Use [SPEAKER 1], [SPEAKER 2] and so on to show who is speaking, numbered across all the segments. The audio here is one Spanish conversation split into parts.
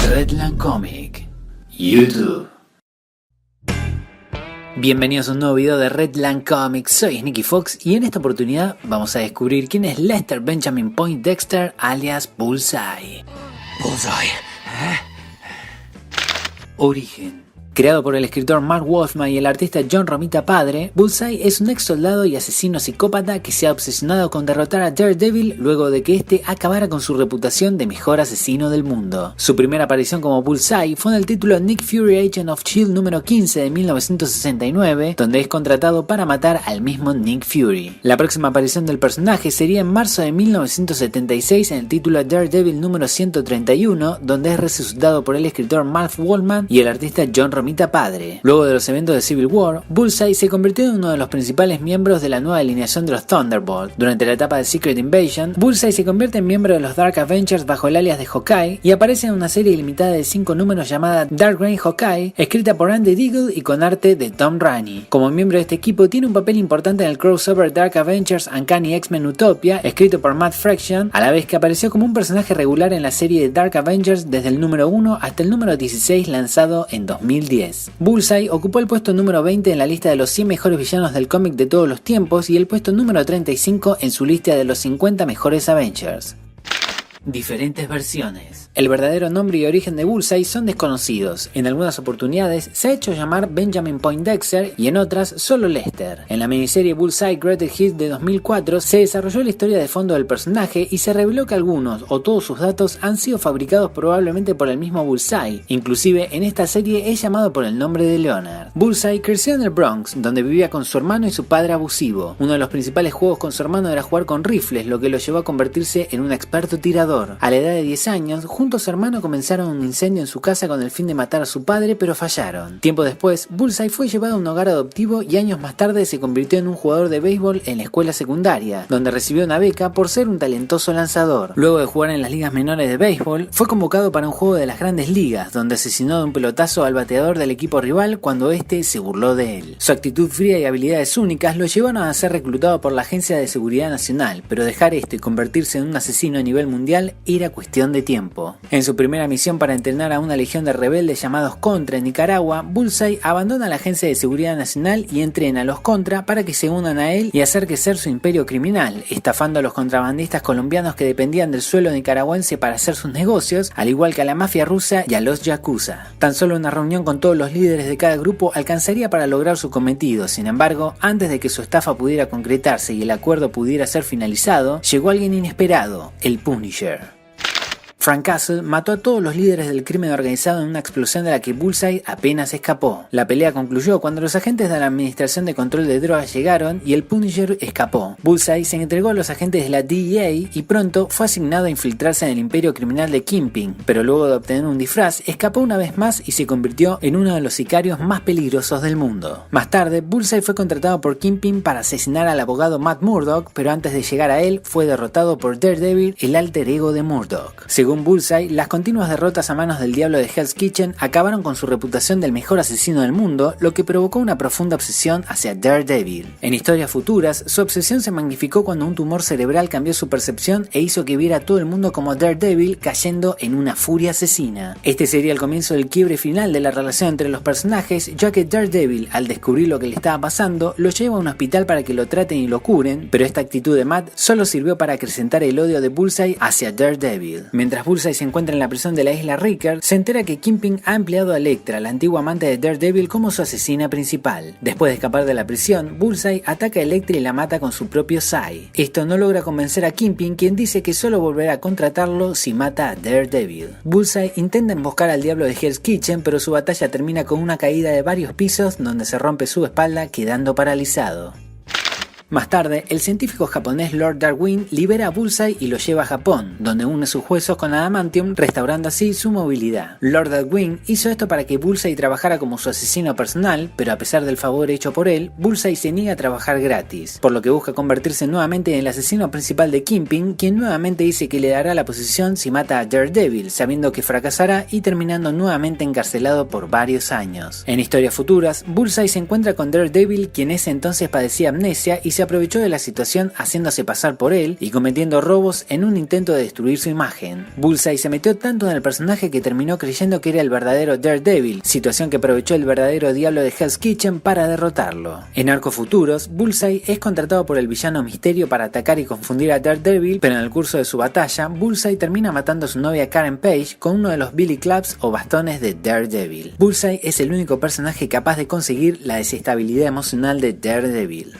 [SPEAKER 1] Redland Comic, YouTube. Bienvenidos a un nuevo video de Redland Comics, soy Sneaky Fox y en esta oportunidad vamos a descubrir quién es Lester Benjamin Poindexter alias Bullseye. Origen. Creado por el escritor Mark Wolfman y el artista John Romita padre, Bullseye es un ex soldado y asesino psicópata que se ha obsesionado con derrotar a Daredevil luego de que este acabara con su reputación de mejor asesino del mundo. Su primera aparición como Bullseye fue en el título Nick Fury Agent of S.H.I.E.L.D. número 15 de 1969, donde es contratado para matar al mismo Nick Fury. La próxima aparición del personaje sería en marzo de 1976 en el título Daredevil número 131, donde es resucitado por el escritor Mark Wolfman y el artista John Romita padre. Luego de los eventos de Civil War, Bullseye se convirtió en uno de los principales miembros de la nueva alineación de los Thunderbolts. Durante la etapa de Secret Invasion, Bullseye se convierte en miembro de los Dark Avengers bajo el alias de Hawkeye y aparece en una serie limitada de 5 números llamada Dark Reign Hawkeye, escrita por Andy Deagle y con arte de Tom Rainey. Como miembro de este equipo, tiene un papel importante en el crossover Dark Avengers Uncanny X-Men Utopia, escrito por Matt Fraction, a la vez que apareció como un personaje regular en la serie de Dark Avengers desde el número 1 hasta el número 16 lanzado en 2010. Bullseye ocupó el puesto número 20 en la lista de los 100 mejores villanos del cómic de todos los tiempos y el puesto número 35 en su lista de los 50 mejores Avengers. Diferentes versiones. El verdadero nombre y origen de Bullseye son desconocidos. En algunas oportunidades se ha hecho llamar Benjamin Poindexter y en otras solo Lester. En la miniserie Bullseye Greatest Hits de 2004 se desarrolló la historia de fondo del personaje y se reveló que algunos o todos sus datos han sido fabricados probablemente por el mismo Bullseye. Inclusive en esta serie es llamado por el nombre de Leonard. Bullseye creció en el Bronx, donde vivía con su hermano y su padre abusivo. Uno de los principales juegos con su hermano era jugar con rifles, lo que lo llevó a convertirse en un experto tirador. A la edad de 10 años, junto a su hermano comenzaron un incendio en su casa con el fin de matar a su padre, pero fallaron. Tiempo después, Bullseye fue llevado a un hogar adoptivo y años más tarde se convirtió en un jugador de béisbol en la escuela secundaria, donde recibió una beca por ser un talentoso lanzador. Luego de jugar en las ligas menores de béisbol, fue convocado para un juego de las grandes ligas, donde asesinó de un pelotazo al bateador del equipo rival cuando este se burló de él. Su actitud fría y habilidades únicas lo llevaron a ser reclutado por la Agencia de Seguridad Nacional, pero dejar esto y convertirse en un asesino a nivel mundial era cuestión de tiempo. En su primera misión para entrenar a una legión de rebeldes llamados Contra en Nicaragua, Bullseye abandona la Agencia de Seguridad Nacional y entrena a los Contra para que se unan a él y hacer crecer su imperio criminal, estafando a los contrabandistas colombianos que dependían del suelo nicaragüense para hacer sus negocios, al igual que a la mafia rusa y a los yakuza. Tan solo una reunión con todos los líderes de cada grupo alcanzaría para lograr su cometido. Sin embargo, antes de que su estafa pudiera concretarse y el acuerdo pudiera ser finalizado, llegó alguien inesperado, el Punisher. Frank Castle mató a todos los líderes del crimen organizado en una explosión de la que Bullseye apenas escapó. La pelea concluyó cuando los agentes de la Administración de Control de Drogas llegaron y el Punisher escapó. Bullseye se entregó a los agentes de la DEA y pronto fue asignado a infiltrarse en el imperio criminal de Kingpin, pero luego de obtener un disfraz, escapó una vez más y se convirtió en uno de los sicarios más peligrosos del mundo. Más tarde, Bullseye fue contratado por Kingpin para asesinar al abogado Matt Murdock, pero antes de llegar a él, fue derrotado por Daredevil, el alter ego de Murdock. Según Bullseye, las continuas derrotas a manos del diablo de Hell's Kitchen acabaron con su reputación del mejor asesino del mundo, lo que provocó una profunda obsesión hacia Daredevil. En historias futuras, su obsesión se magnificó cuando un tumor cerebral cambió su percepción e hizo que viera a todo el mundo como Daredevil, cayendo en una furia asesina. Este sería el comienzo del quiebre final de la relación entre los personajes, ya que Daredevil, al descubrir lo que le estaba pasando, lo lleva a un hospital para que lo traten y lo curen, pero esta actitud de Matt solo sirvió para acrecentar el odio de Bullseye hacia Daredevil. Mientras Bullseye se encuentra en la prisión de la isla Riker, se entera que Kingpin ha empleado a Elektra, la antigua amante de Daredevil, como su asesina principal. Después de escapar de la prisión, Bullseye ataca a Elektra y la mata con su propio Sai. Esto no logra convencer a Kingpin, quien dice que solo volverá a contratarlo si mata a Daredevil. Bullseye intenta emboscar al diablo de Hell's Kitchen, pero su batalla termina con una caída de varios pisos donde se rompe su espalda, quedando paralizado. Más tarde, el científico japonés Lord Darwin libera a Bullseye y lo lleva a Japón, donde une sus huesos con adamantium, restaurando así su movilidad. Lord Darwin hizo esto para que Bullseye trabajara como su asesino personal, pero a pesar del favor hecho por él, Bullseye se niega a trabajar gratis, por lo que busca convertirse nuevamente en el asesino principal de Kingpin, quien nuevamente dice que le dará la posición si mata a Daredevil, sabiendo que fracasará y terminando nuevamente encarcelado por varios años. En historias futuras, Bullseye se encuentra con Daredevil, quien ese entonces padecía amnesia y se aprovechó de la situación haciéndose pasar por él y cometiendo robos en un intento de destruir su imagen. Bullseye se metió tanto en el personaje que terminó creyendo que era el verdadero Daredevil, situación que aprovechó el verdadero diablo de Hell's Kitchen para derrotarlo. En arcos futuros, Bullseye es contratado por el villano Misterio para atacar y confundir a Daredevil, pero en el curso de su batalla, Bullseye termina matando a su novia Karen Page con uno de los Billy Clubs o bastones de Daredevil. Bullseye es el único personaje capaz de conseguir la desestabilidad emocional de Daredevil.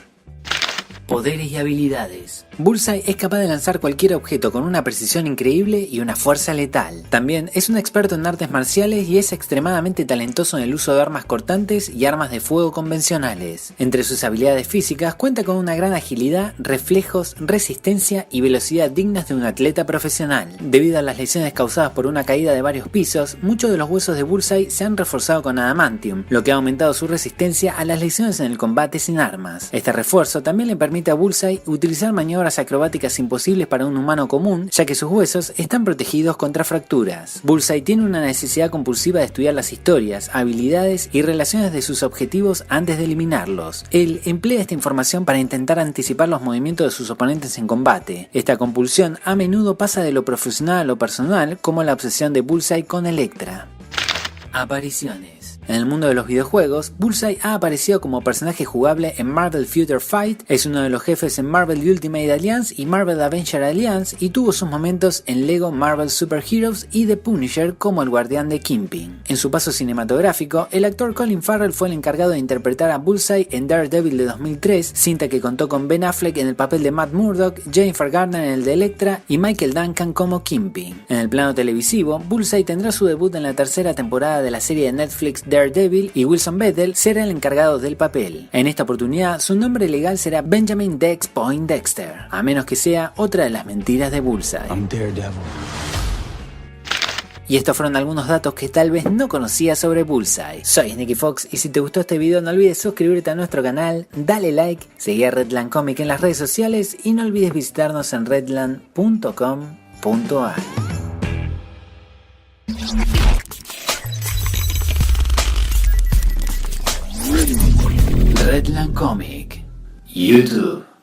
[SPEAKER 1] Poderes y habilidades. Bullseye es capaz de lanzar cualquier objeto con una precisión increíble y una fuerza letal. También es un experto en artes marciales y es extremadamente talentoso en el uso de armas cortantes y armas de fuego convencionales. Entre sus habilidades físicas cuenta con una gran agilidad, reflejos, resistencia y velocidad dignas de un atleta profesional. Debido a las lesiones causadas por una caída de varios pisos, muchos de los huesos de Bullseye se han reforzado con adamantium, lo que ha aumentado su resistencia a las lesiones en el combate sin armas. Este refuerzo también le permite a Bullseye utilizar maniobras acrobáticas imposibles para un humano común, ya que sus huesos están protegidos contra fracturas. Bullseye tiene una necesidad compulsiva de estudiar las historias, habilidades y relaciones de sus objetivos antes de eliminarlos. Él emplea esta información para intentar anticipar los movimientos de sus oponentes en combate. Esta compulsión a menudo pasa de lo profesional a lo personal, como la obsesión de Bullseye con Elektra. Apariciones. En el mundo de los videojuegos, Bullseye ha aparecido como personaje jugable en Marvel Future Fight, es uno de los jefes en Marvel Ultimate Alliance y Marvel Avenger Alliance y tuvo sus momentos en Lego Marvel Super Heroes y The Punisher como el guardián de Kingpin. En su paso cinematográfico, el actor Colin Farrell fue el encargado de interpretar a Bullseye en Daredevil de 2003, cinta que contó con Ben Affleck en el papel de Matt Murdock, Jennifer Garner en el de Elektra y Michael Duncan como Kingpin. En el plano televisivo, Bullseye tendrá su debut en la tercera temporada de la serie de Netflix Daredevil y Wilson Bethel será el encargado del papel. En esta oportunidad, su nombre legal será Benjamin Dex Poindexter, a menos que sea otra de las mentiras de Bullseye.
[SPEAKER 2] I'm Daredevil.
[SPEAKER 1] Y estos fueron algunos datos que tal vez no conocías sobre Bullseye. Soy Sneaky Fox y si te gustó este video no olvides suscribirte a nuestro canal, dale like, seguí a Redland Comic en las redes sociales y no olvides visitarnos en redland.com.ar. Redland Comic, YouTube.